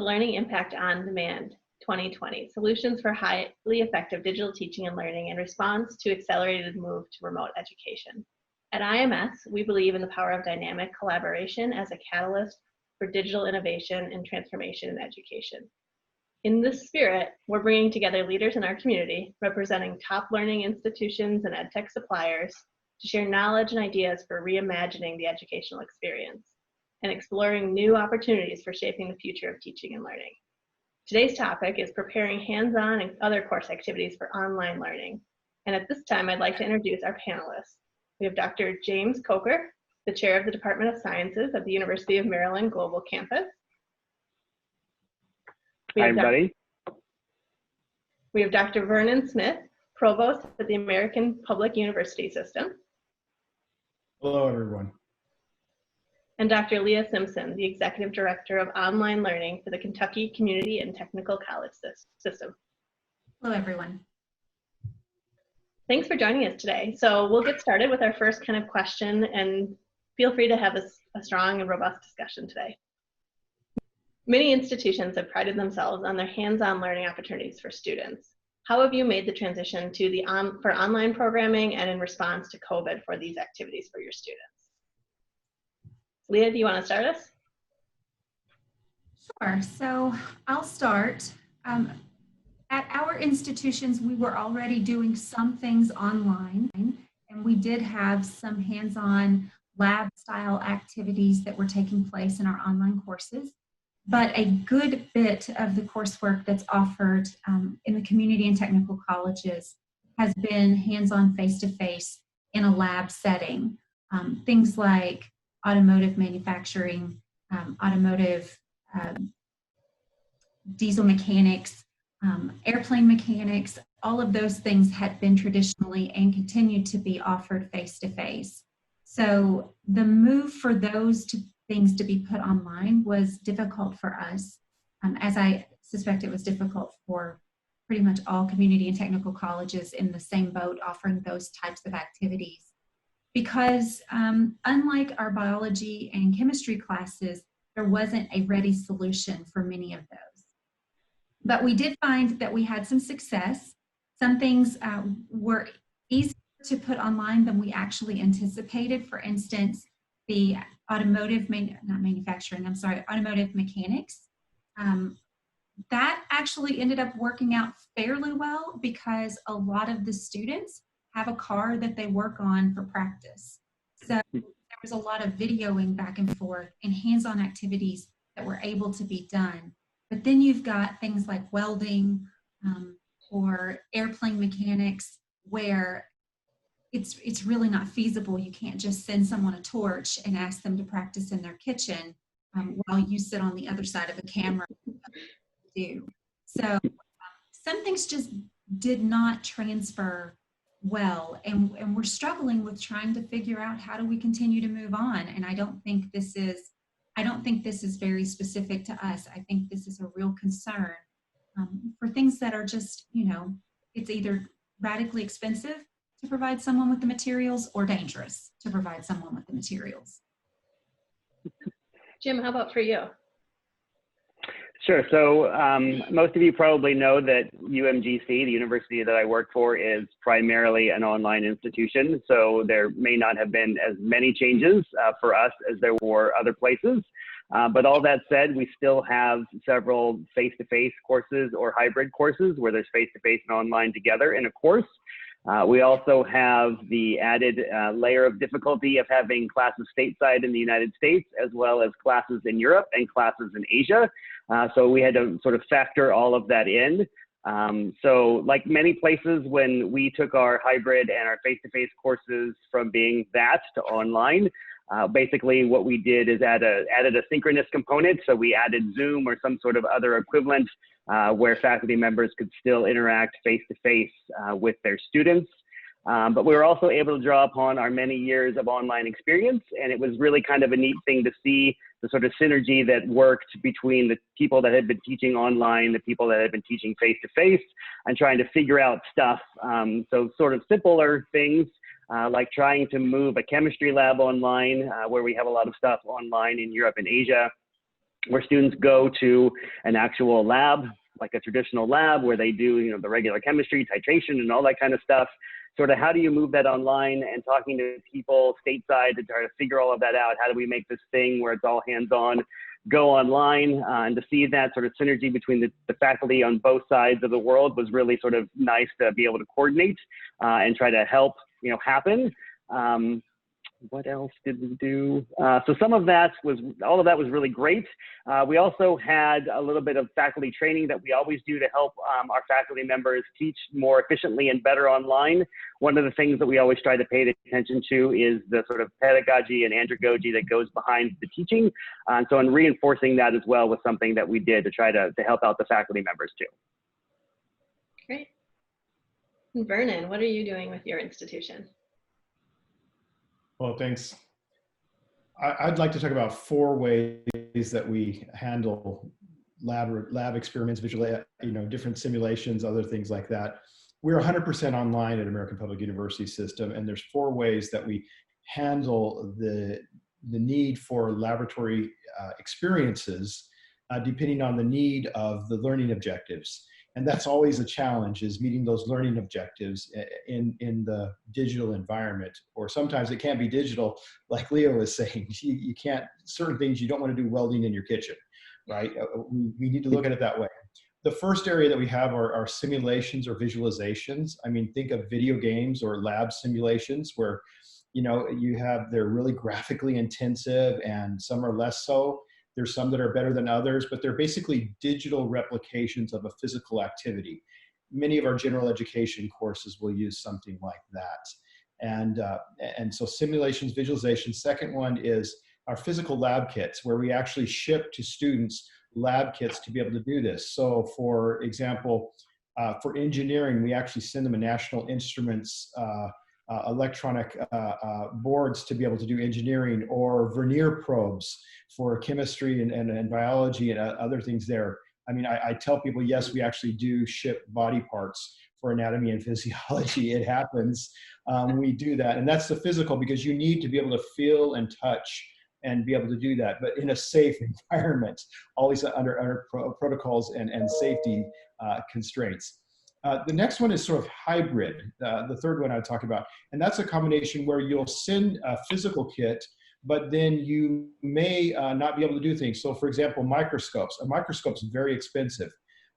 Learning Impact on Demand 2020, Solutions for Highly Effective Digital Teaching and Learning in Response to Accelerated Move to Remote Education. At IMS, we believe in the power of dynamic collaboration as a catalyst for digital innovation and transformation in education. In this spirit, we're bringing together leaders in our community, representing top learning institutions and edtech suppliers, to share knowledge and ideas for reimagining the educational experience and exploring new opportunities for shaping the future of teaching and learning. Today's topic is preparing hands-on and other course activities for online learning. And at this time, I'd like to introduce our panelists. We have Dr. James Coker, the chair of the Department of Sciences at the University of Maryland Global Campus. Hi, everybody. We have Dr. Vernon Smith, Provost at the American Public University System. Hello, everyone. And Dr. Leah Simpson, the Executive Director of Online Learning for the Kentucky Community and Technical College System. Hello, everyone. Thanks for joining us today. So we'll get started with our first kind of question, and feel free to have a strong and robust discussion today. Many institutions have prided themselves on their hands-on learning opportunities for students. How have you made the transition to for online programming and in response to COVID for these activities for your students? Leah, do you want to start us? Sure, so I'll start. At our institutions, we were already doing some things online, and we did have some hands-on lab style activities that were taking place in our online courses. But a good bit of the coursework that's offered in the community and technical colleges has been hands-on face-to-face in a lab setting. Things like automotive manufacturing, automotive diesel mechanics, airplane mechanics, all of those things had been traditionally and continue to be offered face-to-face. So the move for those things to be put online was difficult for us, as I suspect it was difficult for pretty much all community and technical colleges in the same boat offering those types of activities. Because unlike our biology and chemistry classes, there wasn't a ready solution for many of those. But we did find that we had some success. Some things were easier to put online than we actually anticipated. For instance, the automotive mechanics. That actually ended up working out fairly well because a lot of the students have a car that they work on for practice. So there was a lot of videoing back and forth and hands-on activities that were able to be done. But then you've got things like welding or airplane mechanics where it's really not feasible. You can't just send someone a torch and ask them to practice in their kitchen while you sit on the other side of a camera. So some things just did not transfer well, and we're struggling with trying to figure out how do we continue to move on. And I don't think this is very specific to us. I think this is a real concern for things that are just, it's either radically expensive to provide someone with the materials or dangerous to provide someone with the materials. Jim, how about for you? Sure. So most of you probably know that UMGC, the university that I work for, is primarily an online institution. So there may not have been as many changes for us as there were other places. But all that said, we still have several face-to-face courses or hybrid courses where there's face-to-face and online together in a course. We also have the added layer of difficulty of having classes stateside in the United States, as well as classes in Europe and classes in Asia. So we had to sort of factor all of that in. So like many places, when we took our hybrid and our face-to-face courses from being that to online, basically what we did is added a synchronous component. So we added Zoom or some sort of other equivalent where faculty members could still interact face-to-face with their students. But we were also able to draw upon our many years of online experience, and it was really kind of a neat thing to see the sort of synergy that worked between the people that had been teaching online, the people that had been teaching face-to-face, and trying to figure out stuff. So sort of simpler things like trying to move a chemistry lab online, where we have a lot of stuff online in Europe and Asia, where students go to an actual lab, like a traditional lab where they do, you know, the regular chemistry, titration, and all that kind of stuff. Sort of how do you move that online, and talking to people stateside to try to figure all of that out. How do we make this thing where it's all hands-on go online, and to see that sort of synergy between the faculty on both sides of the world was really sort of nice to be able to coordinate and try to help, you know, happen. What else did we do? So some of that was, all of that was really great. We also had a little bit of faculty training that we always do to help our faculty members teach more efficiently and better online. One of the things that we always try to pay attention to is the sort of pedagogy and andragogy that goes behind the teaching. So in reinforcing that as well was something that we did to try to help out the faculty members too. Great. And Vernon, what are you doing with your institution? Well, thanks. I'd like to talk about 4 ways that we handle lab experiments, different simulations, other things like that. We're 100% online at American Public University System, and there's 4 ways that we handle the need for laboratory experiences depending on the need of the learning objectives. And that's always a challenge, is meeting those learning objectives in the digital environment. Or sometimes it can't be digital, like Leah was saying. You can't, certain things you don't want to do welding in your kitchen, right? We need to look at it that way. The first area that we have are simulations or visualizations. I mean, think of video games or lab simulations where, they're really graphically intensive, and some are less so. There's some that are better than others, but they're basically digital replications of a physical activity. Many of our general education courses will use something like that. And so simulations, visualizations. Second one is our physical lab kits, where we actually ship to students lab kits to be able to do this. So for example, for engineering, we actually send them a National Instruments electronic boards to be able to do engineering, or vernier probes for chemistry and biology and other things there. I mean, I tell people, yes, we actually do ship body parts for anatomy and physiology. It happens. We do that. And that's the physical, because you need to be able to feel and touch and be able to do that, but in a safe environment, always under protocols and safety constraints. The next one is sort of hybrid, the third one I talk about, and that's a combination where you'll send a physical kit, but then you may not be able to do things. So for example, microscopes. A microscope's very expensive,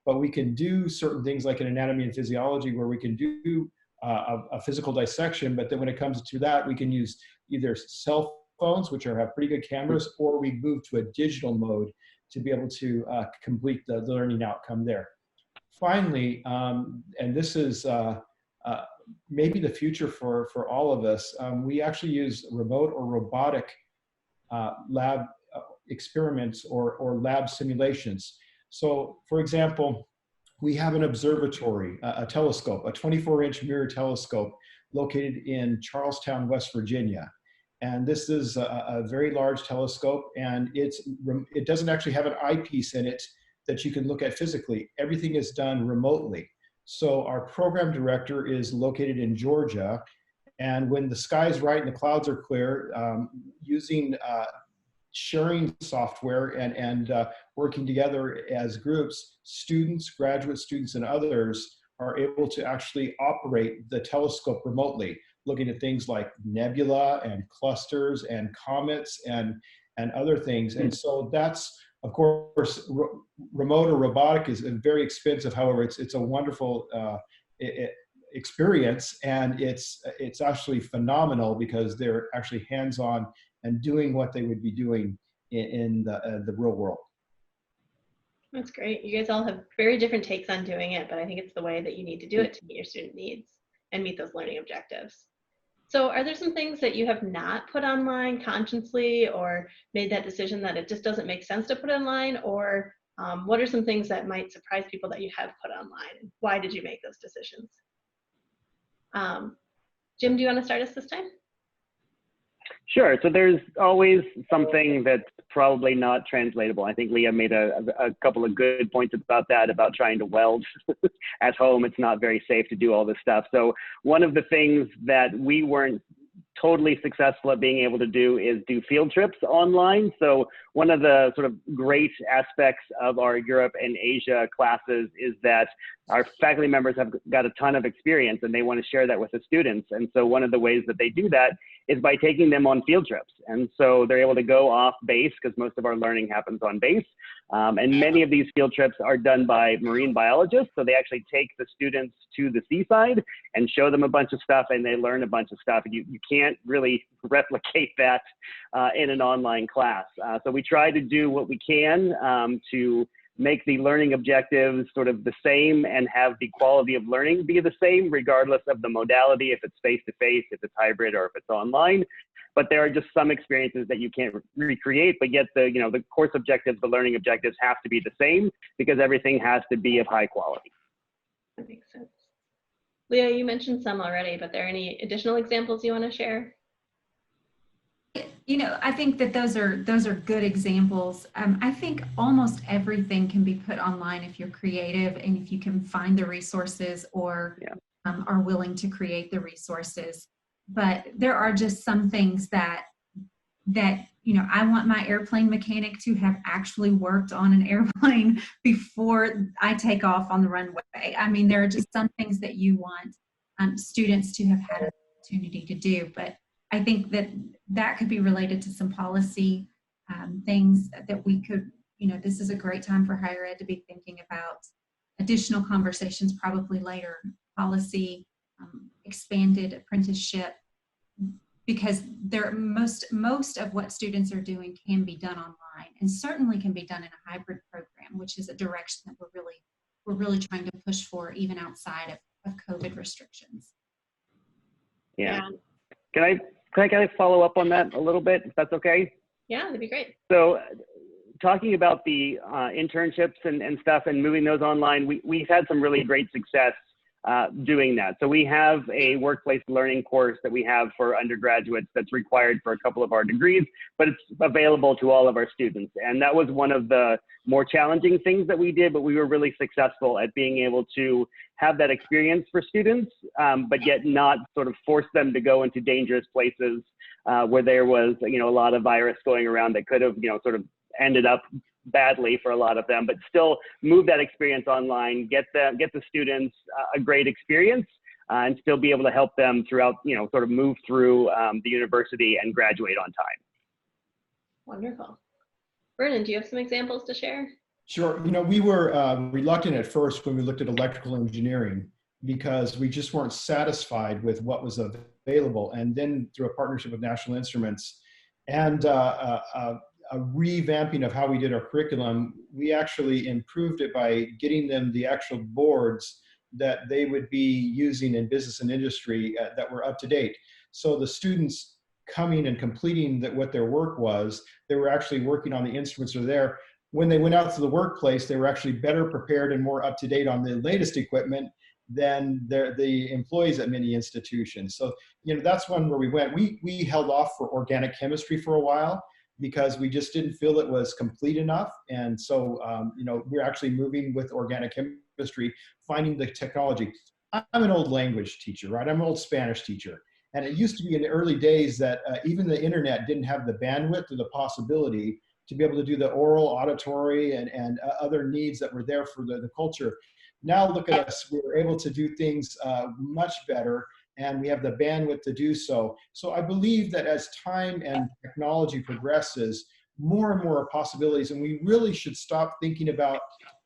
but we can do certain things like in anatomy and physiology where we can do a physical dissection, but then when it comes to that, we can use either cell phones, which have pretty good cameras, or we move to a digital mode to be able to complete the learning outcome there. Finally, and this is maybe the future for all of us, we actually use remote or robotic lab experiments or lab simulations. So for example, we have an observatory, a telescope, a 24-inch mirror telescope located in Charlestown, West Virginia. And this is a very large telescope, and it doesn't actually have an eyepiece in it that you can look at physically. Everything is done remotely. So our program director is located in Georgia, and when the sky is right and the clouds are clear, using sharing software and working together as groups, students, graduate students, and others are able to actually operate the telescope remotely, looking at things like nebula and clusters and comets and other things. And so that's, of course, remote or robotic is very expensive. However, it's a wonderful experience, and it's actually phenomenal because they're actually hands-on and doing what they would be doing in the real world. That's great. You guys all have very different takes on doing it, but I think it's the way that you need to do it to meet your student needs and meet those learning objectives. So are there some things that you have not put online consciously, or made that decision that it just doesn't make sense to put online? Or what are some things that might surprise people that you have put online? Why did you make those decisions? Jim, do you want to start us this time? Sure. So there's always something that's probably not translatable. I think Leah made a couple of good points about that, about trying to weld at home. It's not very safe to do all this stuff. So one of the things that we weren't totally successful at being able to do is do field trips online. So one of the sort of great aspects of our Europe and Asia classes is that our faculty members have got a ton of experience and they want to share that with the students. And so one of the ways that they do that is by taking them on field trips. And so they're able to go off base because most of our learning happens on base. And many of these field trips are done by marine biologists. So they actually take the students to the seaside and show them a bunch of stuff, and they learn a bunch of stuff. You can't really replicate that in an online class. So we try to do what we can to make the learning objectives sort of the same and have the quality of learning be the same, regardless of the modality, if it's face-to-face, if it's hybrid, or if it's online. But there are just some experiences that you can't recreate, but yet the, you know, the course objectives, the learning objectives have to be the same because everything has to be of high quality. That makes sense. Leah, you mentioned some already, but are there any additional examples you want to share? You know, I think that those are good examples. I think almost everything can be put online if you're creative and if you can find the resources or are willing to create the resources. But there are just some things that you know, I want my airplane mechanic to have actually worked on an airplane before I take off on the runway. I mean, there are just some things that you want students to have had an opportunity to do. But I think that could be related to some policy things that we could, you know, this is a great time for higher ed to be thinking about additional conversations probably later, policy, expanded apprenticeship, because most of what students are doing can be done online and certainly can be done in a hybrid program, which is a direction that we're really trying to push for even outside of COVID restrictions. Yeah. Can I follow up on that a little bit, if that's okay? Yeah, that'd be great. So talking about the internships and stuff and moving those online, we've had some really great success doing that. So we have a workplace learning course that we have for undergraduates that's required for a couple of our degrees, but it's available to all of our students. And that was one of the more challenging things that we did, but we were really successful at being able to have that experience for students, but yet not sort of force them to go into dangerous places where there was, you know, a lot of virus going around that could have, you know, sort of ended up badly for a lot of them, but still move that experience online, get the students a great experience, and still be able to help them throughout, you know, sort of move through the university and graduate on time. Wonderful. Vernon, do you have some examples to share? Sure. You know, we were reluctant at first when we looked at electrical engineering because we just weren't satisfied with what was available. And then through a partnership with National Instruments and a revamping of how we did our curriculum, we actually improved it by getting them the actual boards that they would be using in business and industry that were up to date. So the students coming and completing what their work was, they were actually working on the instruments that are there. When they went out to the workplace, they were actually better prepared and more up to date on the latest equipment than the employees at many institutions. So, you know, that's one where we went. We held off for organic chemistry for a while because we just didn't feel it was complete enough. And so, you know, we're actually moving with organic chemistry, finding the technology. I'm an old language teacher, right? I'm an old Spanish teacher. And it used to be in the early days that even the internet didn't have the bandwidth or the possibility to be able to do the oral, auditory, and other needs that were there for the culture. Now look at us, we're able to do things much better, and we have the bandwidth to do so. So I believe that as time and technology progresses, more and more possibilities, and we really should stop thinking about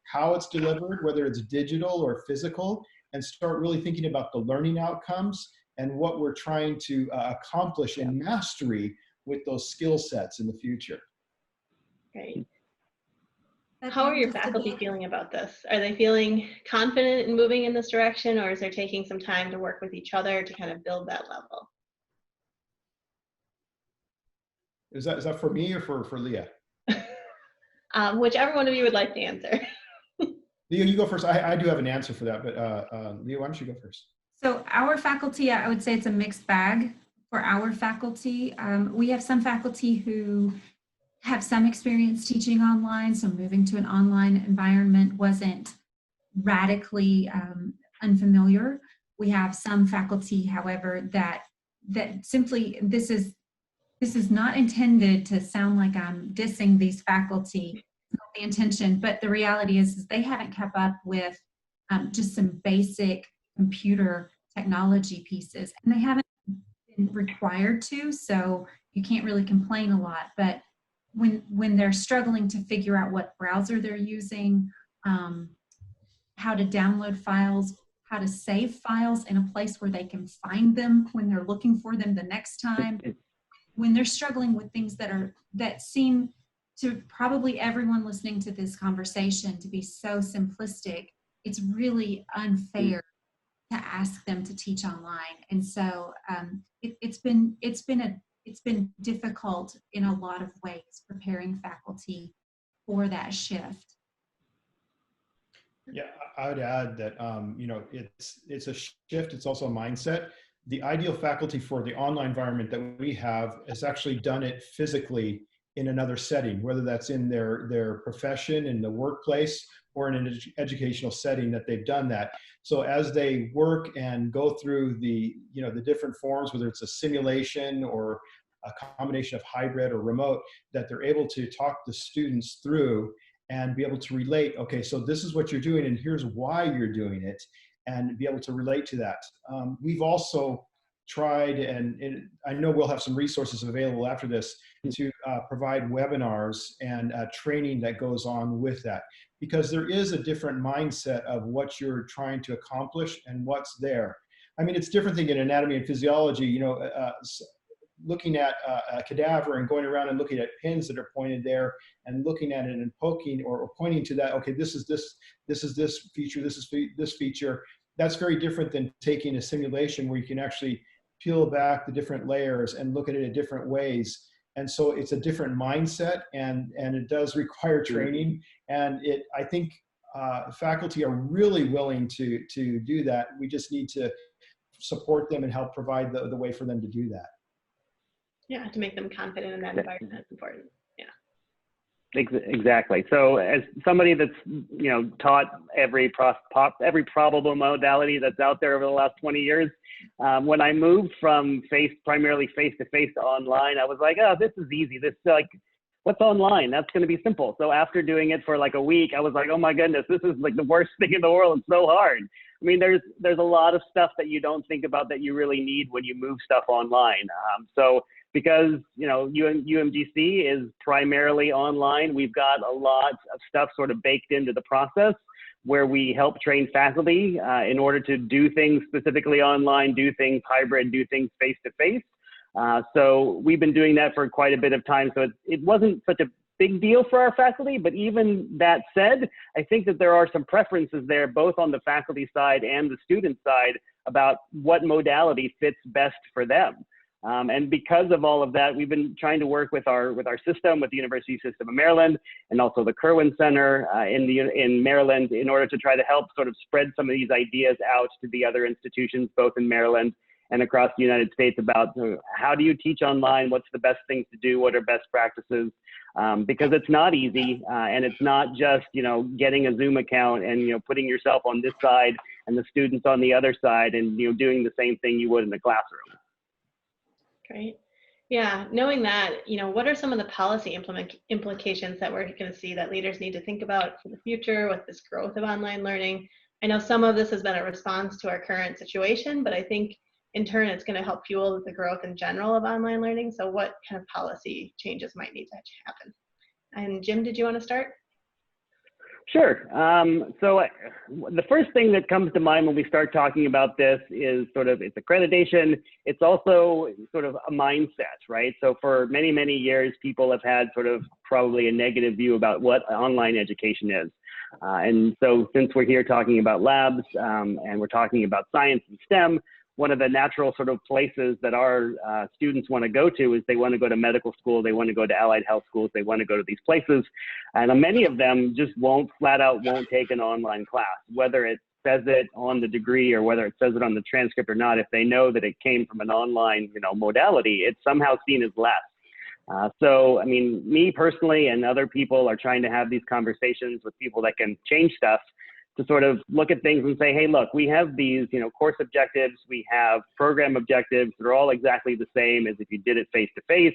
how it's delivered, whether it's digital or physical, and start really thinking about the learning outcomes and what we're trying to accomplish in mastery with those skill sets in the future. Great. How are your faculty feeling about this? Are they feeling confident in moving in this direction, or is there taking some time to work with each other to kind of build that level? Is that for me or for Leah? Whichever one of you would like to answer. Leah, you go first. I do have an answer for that, but Leah, why don't you go first? So our faculty, I would say it's a mixed bag for our faculty. We have some faculty who have some experience teaching online, so moving to an online environment wasn't radically unfamiliar. We have some faculty, however, that that simply, this is not intended to sound like I'm dissing these faculty, it's not the intention, but the reality is they haven't kept up with just some basic computer technology pieces, and they haven't been required to, so you can't really complain a lot. But when they're struggling to figure out what browser they're using, how to download files, how to save files in a place where they can find them when they're looking for them the next time, when they're struggling with things that seem to probably everyone listening to this conversation to be so simplistic, it's really unfair to ask them to teach online. And so it's been difficult in a lot of ways preparing faculty for that shift. Yeah, I would add that it's a shift. It's also a mindset. The ideal faculty for the online environment that we have has actually done it physically in another setting, whether that's in their profession, in the workplace, or in an educational setting that they've done that. So as they work and go through the different forms, whether it's a simulation or a combination of hybrid or remote, that they're able to talk the students through and be able to relate, okay, so this is what you're doing and here's why you're doing it, and be able to relate to that. We've also tried, and I know we'll have some resources available after this, to provide webinars and training that goes on with that, because there is a different mindset of what you're trying to accomplish and what's there. I mean, it's different thing in anatomy and physiology, looking at a cadaver and going around and looking at pins that are pointed there and looking at it and poking or pointing to that, okay, this is this feature, this is this feature. That's very different than taking a simulation where you can actually peel back the different layers and look at it in different ways. And so it's a different mindset, and it does require training. And I think faculty are really willing to do that. We just need to support them and help provide the way for them to do that. Yeah, to make them confident in that environment is important. Yeah. Exactly. So as somebody that's, taught every probable modality that's out there over the last 20 years, when I moved from primarily face-to-face to online, I was like, oh, this is easy. This what's online? That's going to be simple. So after doing it for like a week, I was like, oh my goodness, this is like the worst thing in the world. It's so hard. I mean, there's a lot of stuff that you don't think about that you really need when you move stuff online. So because, UMGC is primarily online, we've got a lot of stuff sort of baked into the process where we help train faculty in order to do things specifically online, do things hybrid, do things face-to-face. So we've been doing that for quite a bit of time. So it wasn't such a big deal for our faculty, but even that said, I think that there are some preferences there, both on the faculty side and the student side, about what modality fits best for them. And because of all of that, we've been trying to work with our system, with the University System of Maryland, and also the Kirwan Center in Maryland, in order to try to help sort of spread some of these ideas out to the other institutions, both in Maryland and across the United States, about how do you teach online, what's the best things to do, what are best practices, because it's not easy, and it's not just getting a Zoom account and putting yourself on this side and the students on the other side and doing the same thing you would in the classroom. Great. Yeah, knowing that, what are some of the policy implications that we're going to see that leaders need to think about for the future with this growth of online learning? I know some of this has been a response to our current situation, but I think in turn it's going to help fuel the growth in general of online learning. So what kind of policy changes might need to happen? And Jim, did you want to start? Sure. So the first thing that comes to mind when we start talking about this is it's accreditation. It's also sort of a mindset, right? So for many, many years, people have had probably a negative view about what online education is. And so since we're here talking about labs and we're talking about science and STEM, one of the natural places that our students want to go to is they want to go to medical school, they want to go to allied health schools, they want to go to these places. And many of them just flat out won't take an online class, whether it says it on the degree or whether it says it on the transcript or not. If they know that it came from an online modality, it's somehow seen as less. So, I mean, me personally and other people are trying to have these conversations with people that can change stuff to sort of look at things and say, hey, look, we have these, course objectives, we have program objectives. They're all exactly the same as if you did it face-to-face.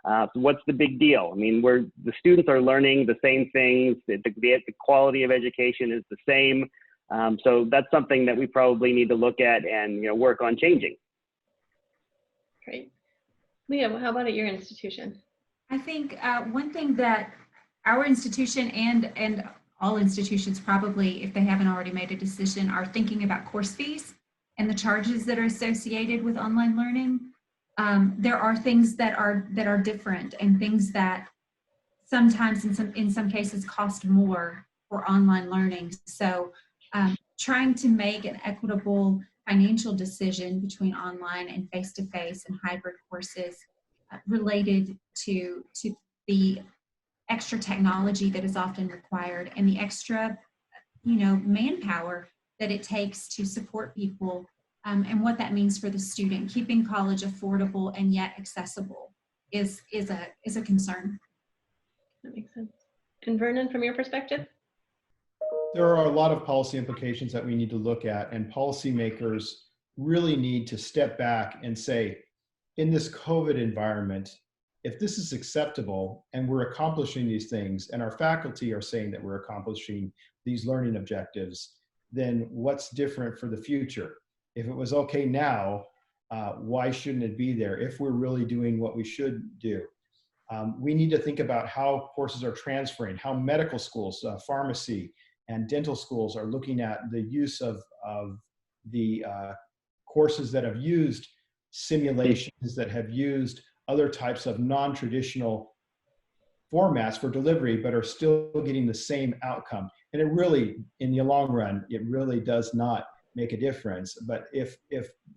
So what's the big deal? I mean, the students are learning the same things. The quality of education is the same. So that's something that we probably need to look at and work on changing. Great. Leah, how about at your institution? I think one thing that our institution and all institutions probably, if they haven't already made a decision, are thinking about course fees and the charges that are associated with online learning. There are things that are different, and things that sometimes in some cases cost more for online learning. So trying to make an equitable financial decision between online and face-to-face and hybrid courses related to the extra technology that is often required and the extra manpower that it takes to support people, and what that means for the student. Keeping college affordable and yet accessible is a concern. That makes sense. And Vernon, from your perspective? There are a lot of policy implications that we need to look at, and policymakers really need to step back and say, in this COVID environment, if this is acceptable and we're accomplishing these things, and our faculty are saying that we're accomplishing these learning objectives, then what's different for the future? If it was okay now, why shouldn't it be there if we're really doing what we should do? We need to think about how courses are transferring, how medical schools, pharmacy, and dental schools are looking at the use of the courses that have used simulations, that have used other types of non-traditional formats for delivery, but are still getting the same outcome. And it really, in the long run, it really does not make a difference. But if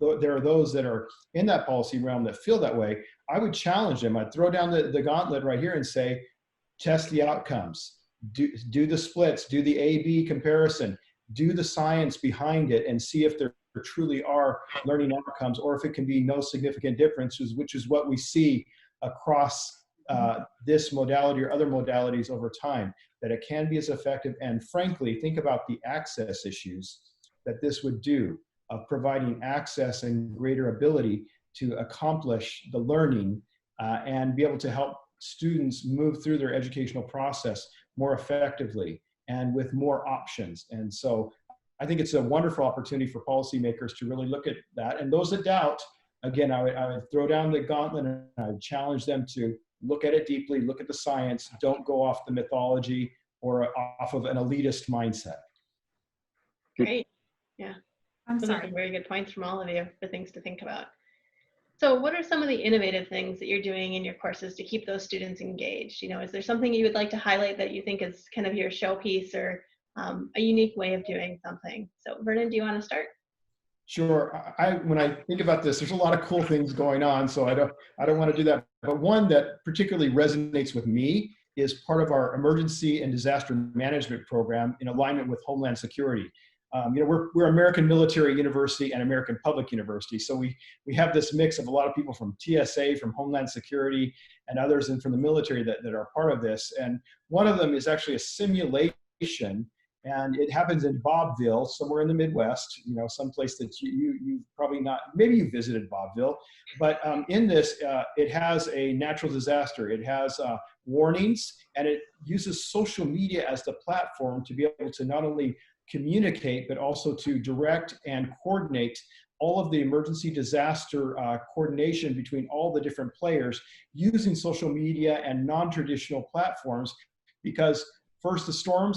there are those that are in that policy realm that feel that way, I would challenge them. I'd throw down the gauntlet right here and say, test the outcomes, do the splits, do the A/B comparison, do the science behind it, and see if there truly are learning outcomes, or if it can be no significant differences, which is what we see across this modality or other modalities over time, that it can be as effective. And frankly, think about the access issues that this would do, of providing access and greater ability to accomplish the learning and be able to help students move through their educational process more effectively and with more options. And so I think it's a wonderful opportunity for policymakers to really look at that. And those that doubt, again, I would throw down the gauntlet and I would challenge them to look at it deeply, look at the science, don't go off the mythology or off of an elitist mindset. Great. Yeah. Those are some very good points from all of you for things to think about. So what are some of the innovative things that you're doing in your courses to keep those students engaged? Is there something you would like to highlight that you think is kind of your showpiece, or a unique way of doing something? So Vernon, do you want to start? Sure. When I think about this, there's a lot of cool things going on, so I don't want to do that. But one that particularly resonates with me is part of our emergency and disaster management program in alignment with Homeland Security. We're American Military University and American Public University, so we have this mix of a lot of people from TSA, from Homeland Security, and others, and from the military that are part of this. And one of them is actually a simulation, and it happens in Bobville, somewhere in the Midwest, someplace that you've probably not, maybe you visited Bobville, but in this, it has a natural disaster. It has warnings, and it uses social media as the platform to be able to not only communicate, but also to direct and coordinate all of the emergency disaster coordination between all the different players using social media and non-traditional platforms. Because first the storm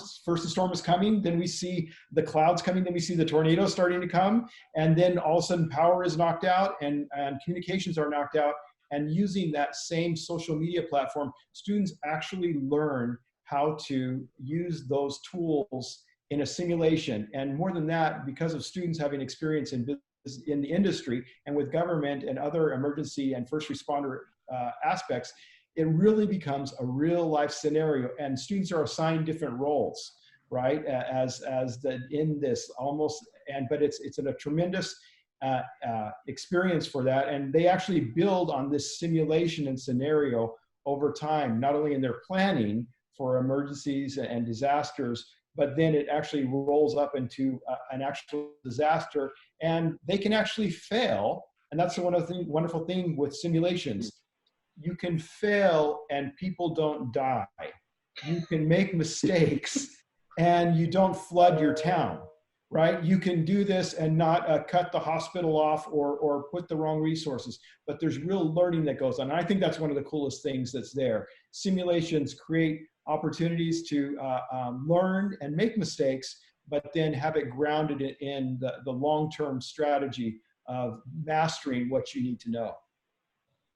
is coming, then we see the clouds coming, then we see the tornadoes starting to come, and then all of a sudden power is knocked out and communications are knocked out. And using that same social media platform, students actually learn how to use those tools in a simulation. And more than that, because of students having experience in the industry and with government and other emergency and first responder aspects, it really becomes a real life scenario. And students are assigned different roles, right? In this almost, but it's a tremendous experience for that. And they actually build on this simulation and scenario over time, not only in their planning for emergencies and disasters, but then it actually rolls up into an actual disaster, and they can actually fail. And that's the wonderful thing with simulations. You can fail and people don't die. You can make mistakes and you don't flood your town, right? You can do this and not cut the hospital off or put the wrong resources, but there's real learning that goes on. And I think that's one of the coolest things that's there. Simulations create opportunities to learn and make mistakes, but then have it grounded in the long-term strategy of mastering what you need to know.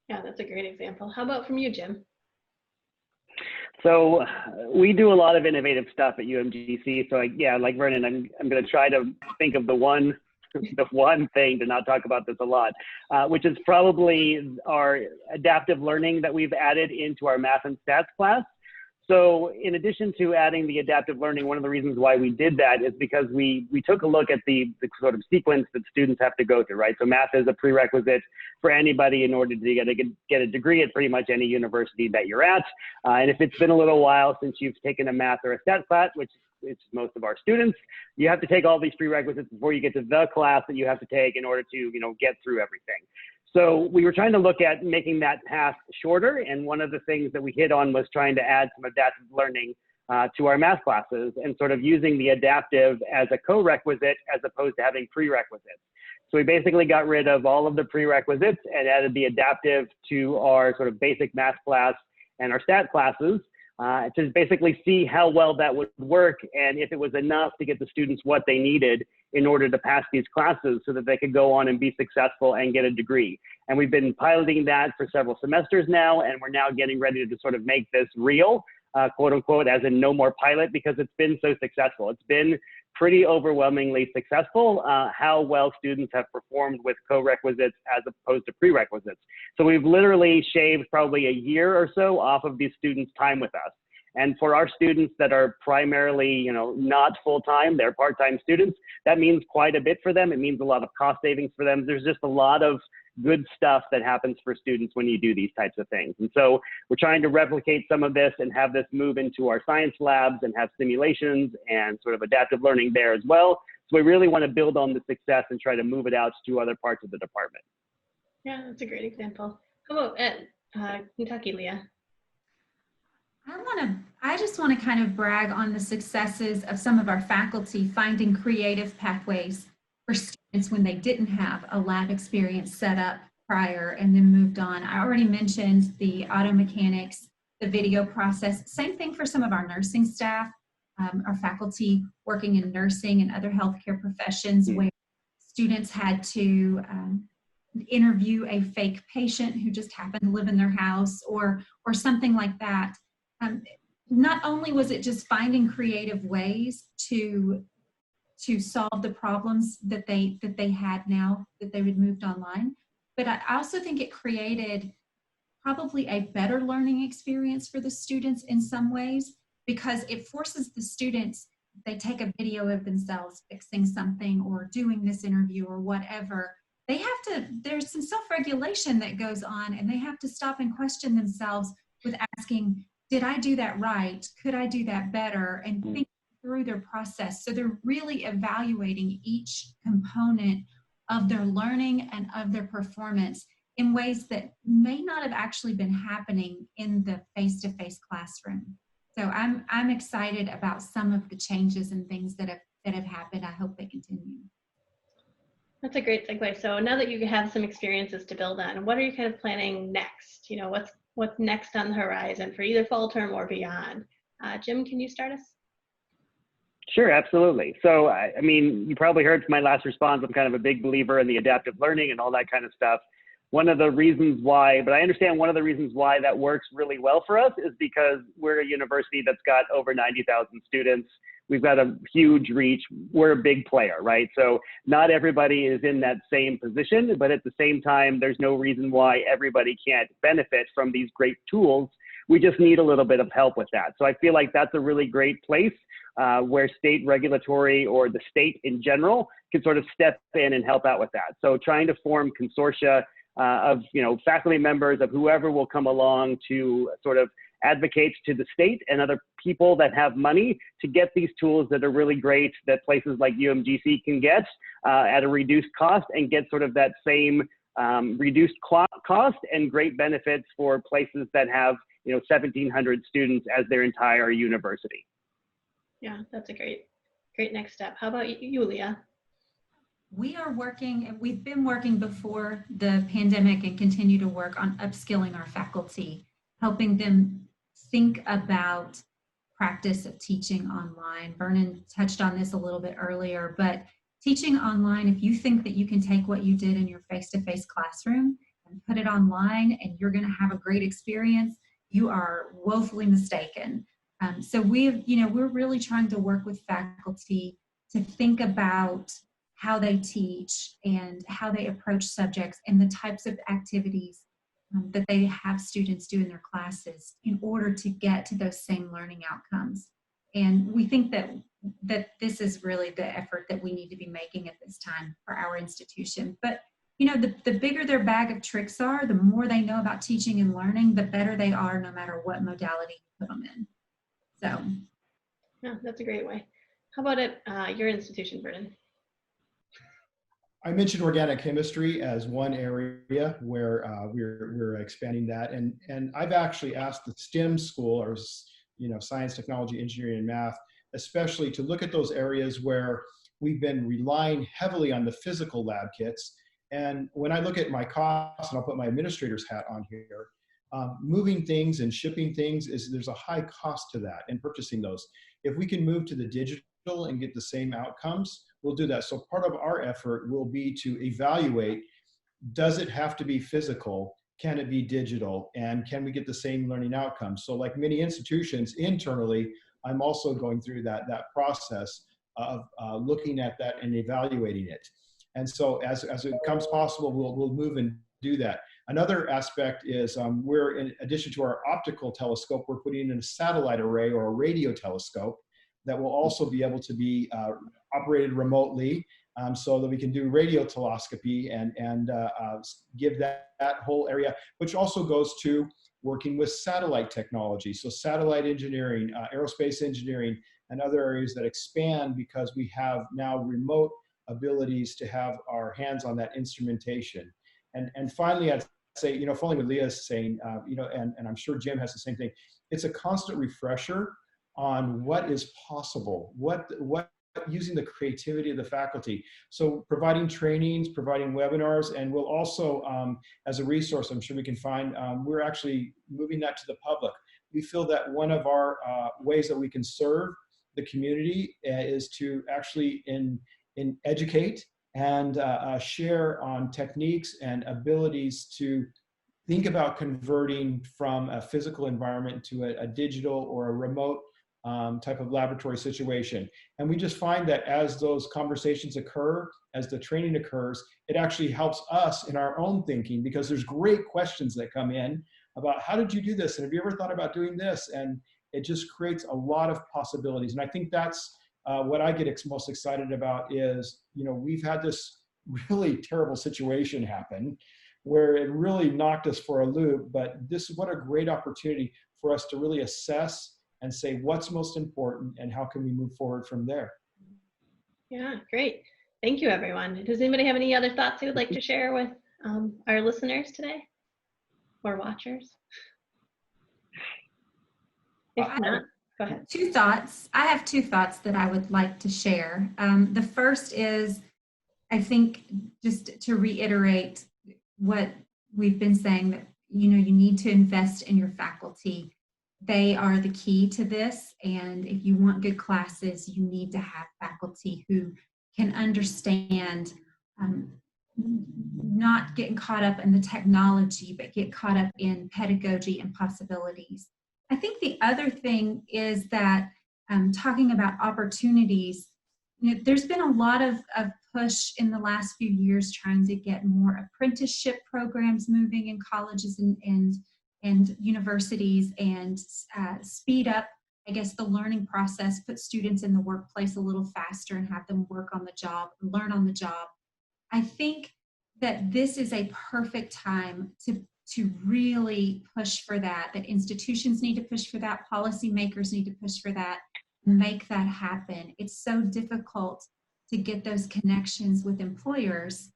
Yeah, that's a great example. How about from you, Jim? So we do a lot of innovative stuff at UMGC. So yeah, like Vernon, I'm going to try to think of the one thing to not talk about this a lot, which is probably our adaptive learning that we've added into our math and stats class. So in addition to adding the adaptive learning, one of the reasons why we did that is because we took a look at the sort of sequence that students have to go through, right? So math is a prerequisite for anybody in order to get a degree at pretty much any university that you're at. And if it's been a little while since you've taken a math or a stats class, which is most of our students, you have to take all these prerequisites before you get to the class that you have to take in order to, get through everything. So we were trying to look at making that path shorter, and one of the things that we hit on was trying to add some adaptive learning to our math classes and sort of using the adaptive as a co-requisite as opposed to having prerequisites. So we basically got rid of all of the prerequisites and added the adaptive to our sort of basic math class and our stat classes to basically see how well that would work and if it was enough to get the students what they needed in order to pass these classes so that they could go on and be successful and get a degree. And we've been piloting that for several semesters now, and we're now getting ready to sort of make this real, quote unquote, as in no more pilot, because it's been so successful. It's been pretty overwhelmingly successful how well students have performed with co-requisites as opposed to prerequisites. So we've literally shaved probably a year or so off of these students' time with us. And for our students that are primarily, not full-time, they're part-time students, that means quite a bit for them. It means a lot of cost savings for them. There's just a lot of good stuff that happens for students when you do these types of things. And so we're trying to replicate some of this and have this move into our science labs and have simulations and sort of adaptive learning there as well. So we really want to build on the success and try to move it out to other parts of the department. Yeah, that's a great example. How about Ed, Kentucky, Leah? I just want to kind of brag on the successes of some of our faculty finding creative pathways for students when they didn't have a lab experience set up prior and then moved on. I already mentioned the auto mechanics, the video process. Same thing for some of our nursing staff, our faculty working in nursing and other healthcare professions where students had to interview a fake patient who just happened to live in their house or something like that. Not only was it just finding creative ways to solve the problems that they had now that they had moved online, but I also think it created probably a better learning experience for the students in some ways, because it forces the students, they take a video of themselves fixing something or doing this interview or whatever, they have to, there's some self-regulation that goes on, and they have to stop and question themselves with asking, did I do that right? Could I do that better? And think through their process. So they're really evaluating each component of their learning and of their performance in ways that may not have actually been happening in the face-to-face classroom. So I'm excited about some of the changes and things that have happened. I hope they continue. That's a great segue. So now that you have some experiences to build on, what are you kind of planning next? What's next on the horizon for either fall term or beyond? Jim, can you start us? Sure, absolutely. So, I mean, you probably heard from my last response, I'm kind of a big believer in the adaptive learning and all that kind of stuff. One of the reasons why, but I understand one of the reasons why that works really well for us is because we're a university that's got over 90,000 students. We've got a huge reach. We're a big player, right? So not everybody is in that same position, but at the same time, there's no reason why everybody can't benefit from these great tools. We just need a little bit of help with that. So I feel like that's a really great place where state regulatory or the state in general can sort of step in and help out with that. So trying to form consortia of faculty members, of whoever will come along to sort of advocates to the state and other people that have money to get these tools that are really great that places like UMGC can get at a reduced cost, and get sort of that same reduced cost and great benefits for places that have 1,700 students as their entire university. Yeah, that's a great next step. How about you, Leah? We are working, and we've been working before the pandemic and continue to work on upskilling our faculty, helping them think about practice of teaching online. Vernon touched on this a little bit earlier, but teaching online, if you think that you can take what you did in your face-to-face classroom and put it online and you're going to have a great experience, you are woefully mistaken. So we're really trying to work with faculty to think about how they teach and how they approach subjects and the types of activities that they have students do in their classes in order to get to those same learning outcomes. And we think that this is really the effort that we need to be making at this time for our institution. But the bigger their bag of tricks are, the more they know about teaching and learning, the better they are no matter what modality you put them in. So, yeah, that's a great way. How about at your institution, Vernon? I mentioned organic chemistry as one area where we're expanding that, and I've actually asked the STEM school, or science, technology, engineering, and math, especially to look at those areas where we've been relying heavily on the physical lab kits. And when I look at my costs, and I'll put my administrator's hat on here, moving things and shipping things, there's a high cost to that, and purchasing those. If we can move to the digital and get the same outcomes, we'll do that. So part of our effort will be to evaluate, does it have to be physical? Can it be digital? And can we get the same learning outcomes? So like many institutions internally, I'm also going through that process of looking at that and evaluating it. And so as it becomes possible, we'll move and do that. Another aspect is we're, in addition to our optical telescope, we're putting in a satellite array or a radio telescope that will also be able to be operated remotely, so that we can do radio telescopy and give that whole area, which also goes to working with satellite technology. So satellite engineering, aerospace engineering, and other areas that expand because we have now remote abilities to have our hands on that instrumentation. And finally, I'd say, following what Leah is saying, and I'm sure Jim has the same thing, it's a constant refresher on what is possible, what using the creativity of the faculty. So providing trainings, providing webinars, and we'll also, as a resource, I'm sure we can find, we're actually moving that to the public. We feel that one of our ways that we can serve the community is to actually educate and share on techniques and abilities to think about converting from a physical environment to a digital or a remote type of laboratory situation. And we just find that as those conversations occur, as the training occurs, it actually helps us in our own thinking, because there's great questions that come in about how did you do this? And have you ever thought about doing this? And it just creates a lot of possibilities. And I think that's what I get most excited about is, we've had this really terrible situation happen where it really knocked us for a loop, but what a great opportunity for us to really assess and say what's most important and how can we move forward from there. Yeah, great. Thank you, everyone. Does anybody have any other thoughts they would like to share with our listeners today or watchers? If not, go ahead. Two thoughts. I have two thoughts that I would like to share. The first is, I think, just to reiterate what we've been saying, that you need to invest in your faculty. They are the key to this, and if you want good classes, you need to have faculty who can understand not getting caught up in the technology, but get caught up in pedagogy and possibilities. I think the other thing is that talking about opportunities, there's been a lot of push in the last few years trying to get more apprenticeship programs moving in colleges and universities, and speed up, I guess, the learning process, put students in the workplace a little faster and have them work on the job, learn on the job. I think that this is a perfect time to to really push for that, that institutions need to push for that, policymakers need to push for that, make that happen. It's so difficult to get those connections with employers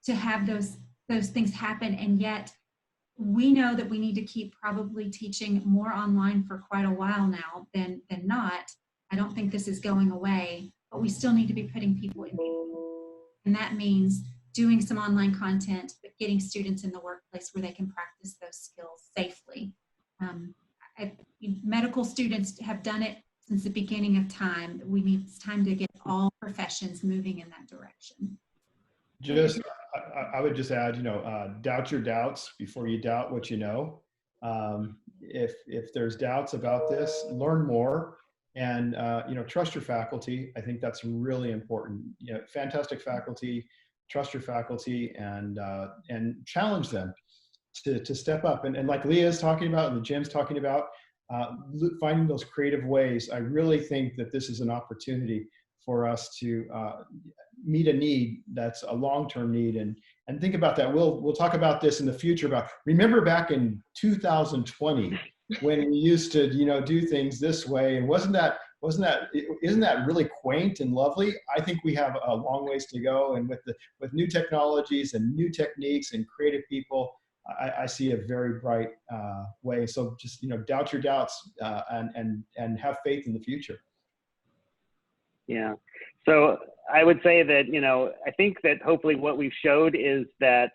to have those things happen, and yet we know that we need to keep probably teaching more online for quite a while now than not. I don't think this is going away, but we still need to be putting people in, and that means doing some online content, but getting students in the workplace where they can practice those skills safely. Medical students have done it since the beginning of time. It's time to get all professions moving in that direction. I would just add, doubt your doubts before you doubt what you know. If there's doubts about this, learn more, and trust your faculty. I think that's really important. Fantastic faculty, trust your faculty, and challenge them to step up. And like Leah is talking about, and the Jim's talking about, finding those creative ways. I really think that this is an opportunity for us to meet a need that's a long-term need, and think about that. We'll talk about this in the future. About remember back in 2020 when we used to do things this way, and isn't that really quaint and lovely? I think we have a long ways to go, and with new technologies and new techniques and creative people, I see a very bright way. So just doubt your doubts and have faith in the future. Yeah. So I would say that, I think that hopefully what we've showed is that,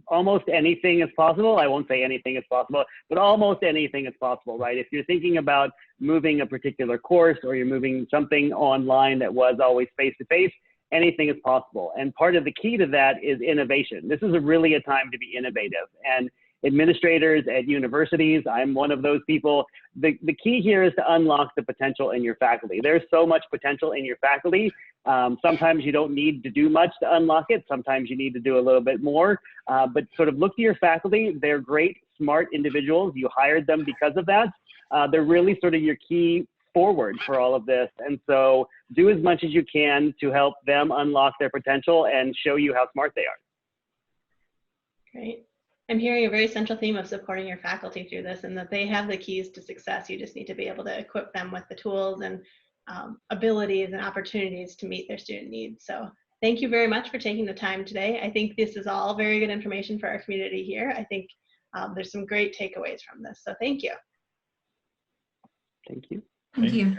almost anything is possible. I won't say anything is possible, but almost anything is possible, right? If you're thinking about moving a particular course, or you're moving something online that was always face-to-face, anything is possible. And part of the key to that is innovation. This is really a time to be innovative. And administrators at universities, I'm one of those people. The key here is to unlock the potential in your faculty. There's so much potential in your faculty. Sometimes you don't need to do much to unlock it. Sometimes you need to do a little bit more, but sort of look to your faculty. They're great, smart individuals. You hired them because of that. They're really sort of your key forward for all of this. And so do as much as you can to help them unlock their potential and show you how smart they are. Great. I'm hearing a very central theme of supporting your faculty through this, and that they have the keys to success. You just need to be able to equip them with the tools and abilities and opportunities to meet their student needs. So thank you very much for taking the time today. I think this is all very good information for our community here. I think there's some great takeaways from this. So thank you. Thank you. Thank you.